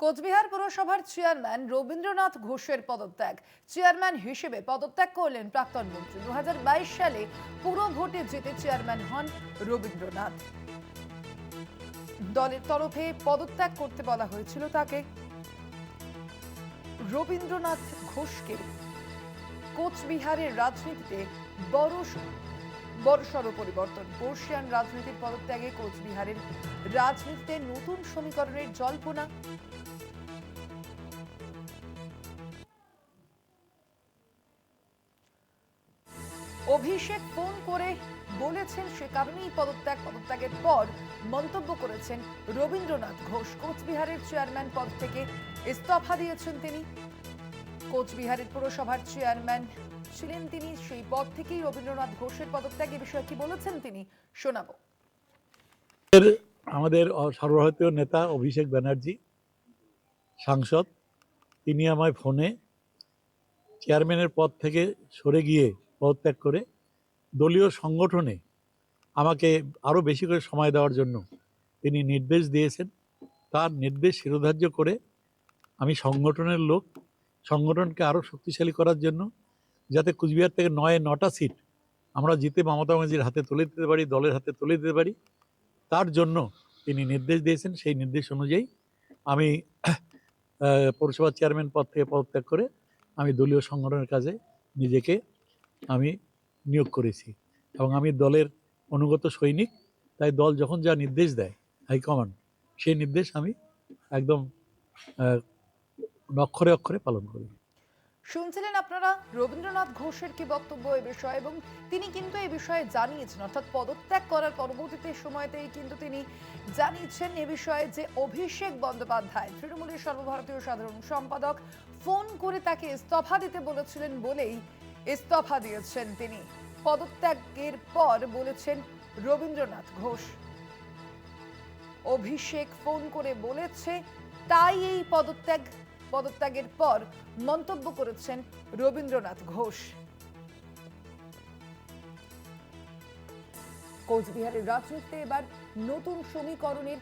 কোচবিহার পুরসভার চেয়ারম্যান রবীন্দ্রনাথ ঘোষের পদত্যাগ। চেয়ারম্যান হিসেবে পদত্যাগ করলেন প্রাক্তন মন্ত্রী। 2022 সালে পুরো ভোটে জিতে চেয়ারম্যান হন রবীন্দ্রনাথ। দলের তরফে পদত্যাগ করতে বলা হয়েছিল তাকে। রবীন্দ্রনাথ ঘোষকে কোচবিহারের রাজনীতিতে বড়সড় পরিবর্তন। বর্ষিয়ান রাজনীতির পদত্যাগে কোচবিহারের রাজনীতিতে নতুন সমীকরণের জল্পনা। অভিষেক ফোন করে বলেছেন সে কারণেই পদত্যাগের পর মন্তব্য করেছেন রবীন্দ্রনাথ ঘোষ। কোচবিহারের চেয়ারম্যান পদ থেকে ইস্তফা দিয়েছেন তিনি। কোচবিহারের পুরসভার চেয়ারম্যান ছিলেন তিনি, সেই পদ থেকেই রবীন্দ্রনাথ ঘোষের পদত্যাগ। এ বিষয়ে কি বলেছেন তিনি শোনাবো। আমাদের সর্বভারতীয় নেতা অভিষেক ব্যানার্জি সাংসদ, তিনি আমায় ফোনে চেয়ারম্যানের পদ থেকে সরে গিয়ে পদত্যাগ করে দলীয় সংগঠনে আমাকে আরও বেশি করে সময় দেওয়ার জন্য তিনি নির্দেশ দিয়েছেন। তার নির্দেশ শিরোধার্য করে আমি সংগঠনের লোক, সংগঠনকে আরও শক্তিশালী করার জন্য যাতে কুচবিহার থেকে 9টা সিট আমরা জিতে মমতা ব্যানার্জির হাতে তুলে দিতে পারি, দলের হাতে তুলে দিতে পারি, তার জন্য তিনি নির্দেশ দিয়েছেন। সেই নির্দেশ অনুযায়ী আমি পৌরসভার চেয়ারম্যান পদ থেকে পদত্যাগ করে আমি দলীয় সংগঠনের কাজে নিজেকে আমি নিয়োগ করেছি এবং আমি দলের অনুগত সৈনিক। তাই দল যখন যা নির্দেশ দেয় হাইকমান্ড, সেই নির্দেশ আমি একদম অক্ষরে অক্ষরে পালন করি। শুনছিলেন আপনারা রবীন্দ্রনাথ ঘোষের কি বক্তব্য এ বিষয়ে, এবং তিনি কিন্তু এই বিষয়ে জানিয়েছেন, অর্থাৎ পদত্যাগ করার পরবর্তীতে সময়তেই কিন্তু তিনি জানিয়েছেন এ বিষয়ে যে অভিষেক বন্দ্যোপাধ্যায় তৃণমূলের সর্বভারতীয় সাধারণ সম্পাদক ফোন করে তাকে ইস্তফা দিতে বলেছিলেন বলেই ইস্তফা দিয়েছেন তিনি। পদত্যাগের পর বলেছেন রবীন্দ্রনাথ ঘোষ, অভিষেক ফোন করে বলেছে তাই এই পদত্যাগের পর মন্তব্য করেছেন রবীন্দ্রনাথ ঘোষ। কোচবিহারের রাজনীতিতে এবার নতুন সমীকরণের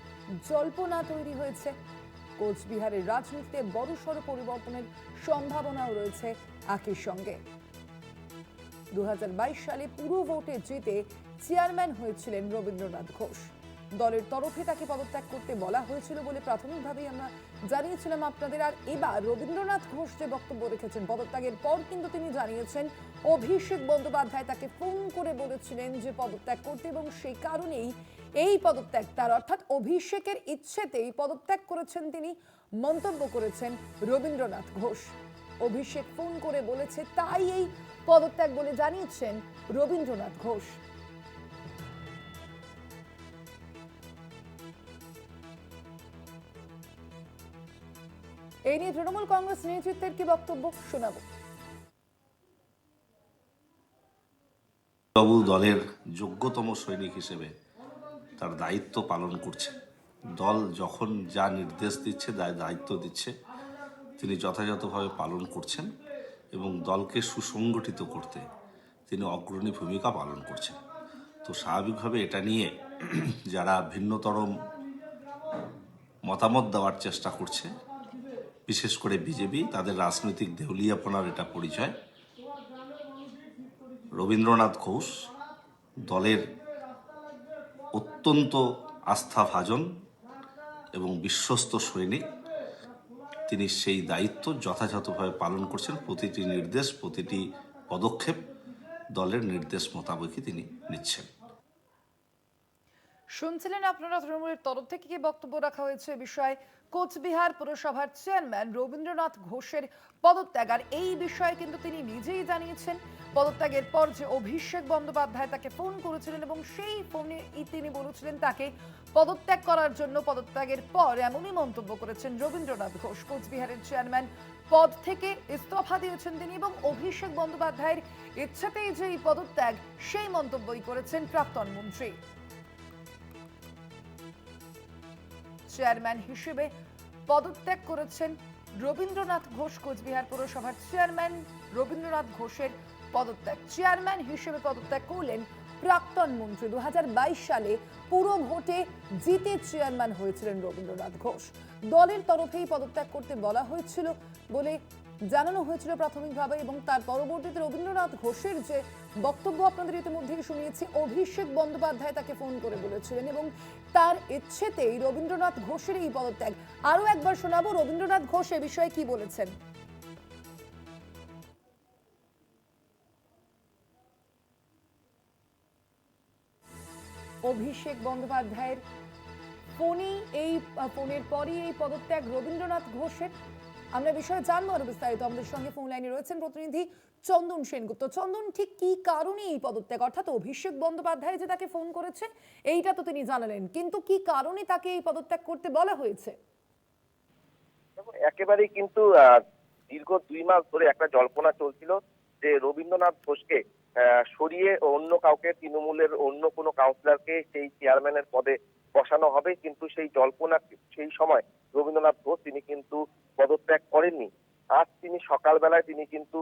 জল্পনা তৈরি হয়েছে। কোচবিহারের রাজনীতিতে বড়সড় পরিবর্তনের সম্ভাবনাও রয়েছে একই সঙ্গে। 2022 সালে পুরো ভোটে জিতে চেয়ারম্যান হয়েছিলেন রবীন্দ্রনাথ ঘোষ। দলের তরফে তাকে পদত্যাগ করতে বলা হয়েছিল বলে প্রাথমিকভাবেই আমরা জানিয়েছিলাম আপনাদের। আর এবার রবীন্দ্রনাথ ঘোষ যে বক্তব্য রেখেছেন পদত্যাগের পর, কিন্তু তিনি জানিয়েছেন অভিষেক বন্দ্যোপাধ্যায় তাকে ফোন করে বলেছিলেন যে পদত্যাগ করতে, এবং সেই কারণেই এই পদত্যাগ তার, অর্থাৎ অভিষেকের ইচ্ছেতেই পদত্যাগ করেছেন তিনি, মন্তব্য করেছেন রবীন্দ্রনাথ ঘোষ। অভিষেক ফোন করে বলেছে তাই এই পদত্যাগ বলে জানিয়েছেন রবীন্দ্রনাথ ঘোষ। এই নিয়ে তৃণমূল কংগ্রেস নেতৃত্বের কি বক্তব্য শোনাবো। বাবু দলের যোগ্যতম সৈনিক হিসেবে তার দায়িত্ব পালন করছে। দল যখন যা নির্দেশ দিচ্ছে, দায়িত্ব দিচ্ছে, তিনি যথাযথভাবে পালন করছেন এবং দলকে সুসংগঠিত করতে তিনি অগ্রণী ভূমিকা পালন করছেন। তো স্বাভাবিকভাবে এটা নিয়ে যারা ভিন্নতর মতামত দেওয়ার চেষ্টা করছে, বিশেষ করে বিজেপি, তাদের রাজনৈতিক দেউলিয়াপনার এটা পরিচয়। রবীন্দ্রনাথ ঘোষ দলের অত্যন্ত আস্থাভাজন এবং বিশ্বস্ত সৈনিক। তিনি সেই দায়িত্ব যথাযথভাবে পালন করছেন। প্রতিটি নির্দেশ, প্রতিটি পদক্ষেপ দলের নির্দেশ মোতাবেকই তিনি নিচ্ছেন। শুনছিলেন আপনারা তৃণমূলের তরফ থেকে কি বক্তব্য রাখা হয়েছে এ বিষয়ে। কোচবিহার পুরসভার চেয়ারম্যান রবীন্দ্রনাথ ঘোষের পদত্যাগ, আর এই বিষয়ে কিন্তু তিনি নিজেই জানিয়েছেন পদত্যাগের পর যে অভিষেক বন্দ্যোপাধ্যায় তাকে ফোন করেছিলেন এবং সেই ফোনে তিনি বলেছিলেন তাকে পদত্যাগ করার জন্য। পদত্যাগের পর এমনই মন্তব্য করেছেন রবীন্দ্রনাথ ঘোষ। কোচবিহারের চেয়ারম্যান পদ থেকে ইস্তফা দিয়েছেন তিনি এবং অভিষেক বন্দ্যোপাধ্যায়ের ইচ্ছাতেই যে এই পদত্যাগ, সেই মন্তব্যই করেছেন প্রাক্তন মন্ত্রী। চেয়ারম্যান হিসেবে পদত্যাগ করেছেন রবীন্দ্রনাথ ঘোষ। কোচবিহার পুরসভার চেয়ারম্যান রবীন্দ্রনাথ ঘোষের পদত্যাগ। চেয়ারম্যান হিসেবে পদত্যাগ করলেন প্রাক্তন মন্ত্রী। 2022 সালে পুরো ভোটে জিতে চেয়ারম্যান হয়েছিলেন রবীন্দ্রনাথ ঘোষ। দলের তরফেই পদত্যাগ করতে বলা হয়েছিল বলে জানানো হয়েছিল প্রাথমিকভাবে, এবং তার পরবর্তীতে রবীন্দ্রনাথ ঘোষের যে বক্তব্য আপনাদের ইতিমধ্যেই শুনিয়েছি, অভিষেক বন্দ্যোপাধ্যায় তাকে ফোন করে বলেছিলেন এবং তার ইচ্ছেতেই রবীন্দ্রনাথ ঘোষের এই পদত্যাগ। আরো একবার শোনাবো রবীন্দ্রনাথ ঘোষ এ বিষয়ে কি বলেছেন। অভিষেক বন্দ্যোপাধ্যায়ের ফোনের পরই এই পদত্যাগ রবীন্দ্রনাথ ঘোষের। আমরা বিষয়ে জানবো আরো বিস্তারিত। আমাদের সঙ্গে ফোন লাইনে রয়েছেন প্রতিনিধি চন্দন সেনগুপ্ত। চন্দন, ঠিক কি কারণে এই পদত্যাগ? অর্থাৎ অভিষেক বন্দ্যোপাধ্যায় যে তাকে ফোন করেছে এইটা তো তিনি জানালেন, কিন্তু কি কারণে তাকে এই পদত্যাগ করতে বলা হয়েছে? একেবারেই কিন্তু দীর্ঘ 2 মাস ধরে একটা জল্পনা চলছিল যে রবীন্দ্রনাথ ঘোষকে সরিয়ে অন্য কাউকে, তৃণমূলের অন্য কোনো কাউন্সিলরকে সেই চেয়ারম্যানের পদে বসানো হবে, কিন্তু সেই জল্পনা সেই সময় রবীন্দ্রনাথ ঘোষ তিনি কিন্তু পদত্যাগ করেননি। আজ তিনি সকালবেলায় তিনি কিন্তু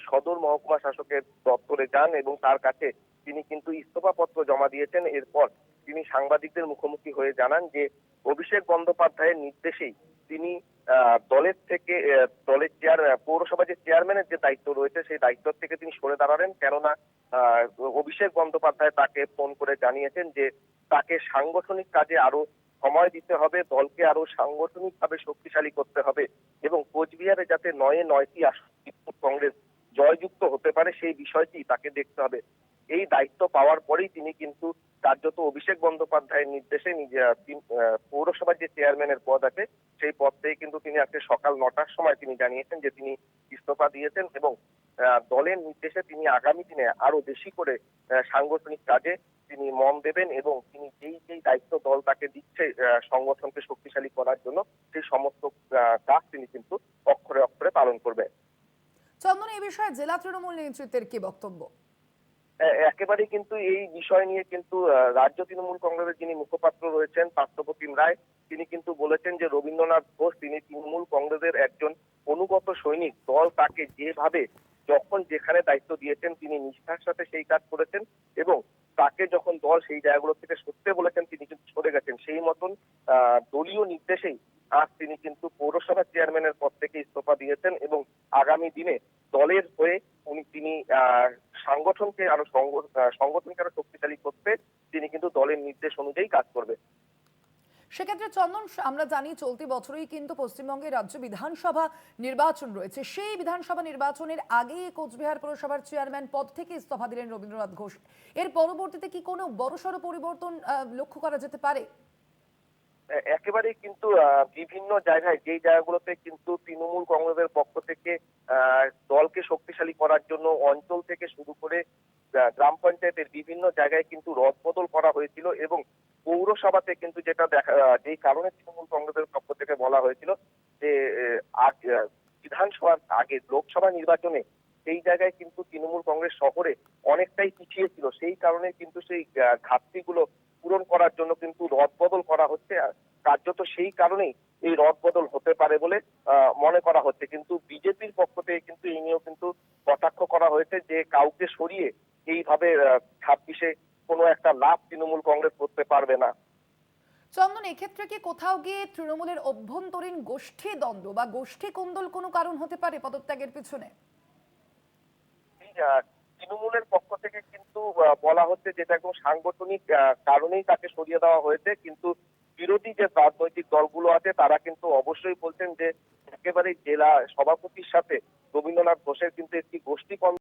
সদর মহকুমা শাসকের দপ্তরে যান এবং তার কাছে তিনি কিন্তু ইস্তফাপত্র জমা দিয়েছেন। এরপর তিনি সাংবাদিকদের মুখোমুখি হয়ে জানান যে অভিষেক বন্দ্যোপাধ্যায়ের নির্দেশেই তিনি দলের থেকে দলের পৌরসভা যে চেয়ারম্যানের যে দায়িত্ব রয়েছে সেই দায়িত্ব থেকে তিনি সরে দাঁড়ালেন। কেননা অভিষেক বন্দ্যোপাধ্যায় তাকে ফোন করে জানিয়েছেন যে তাকে সাংগঠনিক কাজে আরো সময় দিতে হবে, দলকে আরো সাংগঠনিকভাবে শক্তিশালী করতে হবে এবং কোচবিহারে যাতে 9-9টি আসন কংগ্রেস জয়যুক্ত হতে পারে সেই বিষয়টি তাকে দেখতে হবে। এই দায়িত্ব পাওয়ার পরেই তিনি কিন্তু কার্যত অভিষেক বন্দ্যোপাধ্যায়ের নির্দেশে পৌরসভার যে চেয়ারম্যানের পদ আছে সেই পদ থেকে কিন্তু তিনি আজকে সকাল 9টার সময় তিনি জানিয়েছেন যে তিনি ইস্তফা দিয়েছেন এবং দলের নির্দেশে তিনি আগামী দিনে আরো বেশি করে সাংগঠনিক কাজে তিনি মন দেবেন এবং তিনি যেই দায়িত্ব দল তাকে দিচ্ছে সংগঠনকে শক্তিশালী করার জন্য সেই সমস্ত কাজ তিনি কিন্তু অক্ষরে অক্ষরে পালন করবেন। চন্দন, এই বিষয়ে জেলা তৃণমূল নেতৃত্বের কি বক্তব্য? একেবারেই কিন্তু এই বিষয় নিয়ে কিন্তু রাজ্য তৃণমূল কংগ্রেসের যিনি মুখপাত্র রয়েছেন পার্থপ্রতিম রায় তিনি কিন্তু বলেছেন যে রবীন্দ্রনাথ ঘোষ তিনি তৃণমূল কংগ্রেসের একজন অনুগত সৈনিক। দল তাকে যেভাবে যখন যেখানে দায়িত্ব দিয়েছেন তিনি নিষ্ঠার সাথে সেই কাজ করেছেন এবং তাকে যখন দল সেই জায়গাগুলো থেকে সরতে বলেছেন তিনি কিন্তু সরে গেছেন। সেই মতন দলীয় নির্দেশেই আজ তিনি কিন্তু পৌরসভা চেয়ারম্যানের পদ থেকে ইস্তফা দিয়েছেন এবং আগামী দিনে দলের হয়ে তিনি সাংগঠনকে আরো শক্তিশালী করতে তিনি কিন্তু দলের নির্দেশ অনুযায়ী কাজ করবে। সেক্ষেত্রে চন্দন, আমরা জানি চলতি বছরই কিন্তু পশ্চিমবঙ্গে রাজ্য বিধানসভা নির্বাচন রয়েছে। সেই বিধানসভা নির্বাচনের আগে কোচবিহার পৌরসভার চেয়ারম্যান পদ থেকে ইস্তফা দিলেন রবীন্দ্রনাথ ঘোষ। এর পরবর্তীতে কি কোনো বড়সড় পরিবর্তন লক্ষ্য করা যেতে পারে? একেবারেই কিন্তু বিভিন্ন জায়গায় যেই জায়গাগুলোতে কিন্তু তৃণমূল কংগ্রেসের পক্ষ থেকে দলকে শক্তিশালী করার জন্য অঞ্চল থেকে শুরু করে গ্রাম পঞ্চায়েতের বিভিন্ন জায়গায় কিন্তু রদবদল করা হয়েছিল এবং পৌরসভাতে কিন্তু যেটা যেই কারণে তৃণমূল কংগ্রেসের পক্ষ থেকে বলা হয়েছিল যে বিধানসভার আগে লোকসভা নির্বাচনে সেই জায়গায় কিন্তু তৃণমূল কংগ্রেস শহরে অনেকটাই পিছিয়ে ছিল, সেই কারণে কিন্তু সেই ঘাটতিগুলো পূরণ করার জন্য কিন্তু রদবদল করা হচ্ছে। কার্যত সেই কারণেই এই রদবদল হতে পারে বলে মনে করা হচ্ছে। কিন্তু বিজেপির পক্ষ থেকে কিন্তু এই নিয়েও কিন্তু কটাক্ষ করা হয়েছে যে কাউকে সরিয়ে এইভাবে 26-এ কোনো একটা লাভ তৃণমূল কংগ্রেস করতে পারবে না। চন্দন, এক্ষেত্রে কি কোথাও গিয়ে তৃণমূলের অভ্যন্তরীণ গোষ্ঠী দ্বন্দ্ব বা গোষ্ঠী কোন্দল কোনো কারণ হতে পারে পদত্যাগের পিছনে? তৃণমূলের পক্ষ থেকে কিন্তু বলা হচ্ছে যেটা একদম সাংগঠনিক কারণেই তাকে সরিয়ে দেওয়া হয়েছে, কিন্তু বিরোধী যে রাজনৈতিক দলগুলো আছে তারা কিন্তু অবশ্যই বলছেন যে একেবারে জেলা সভাপতির সাথে রবীন্দ্রনাথ ঘোষের কিন্তু একটি গোষ্ঠী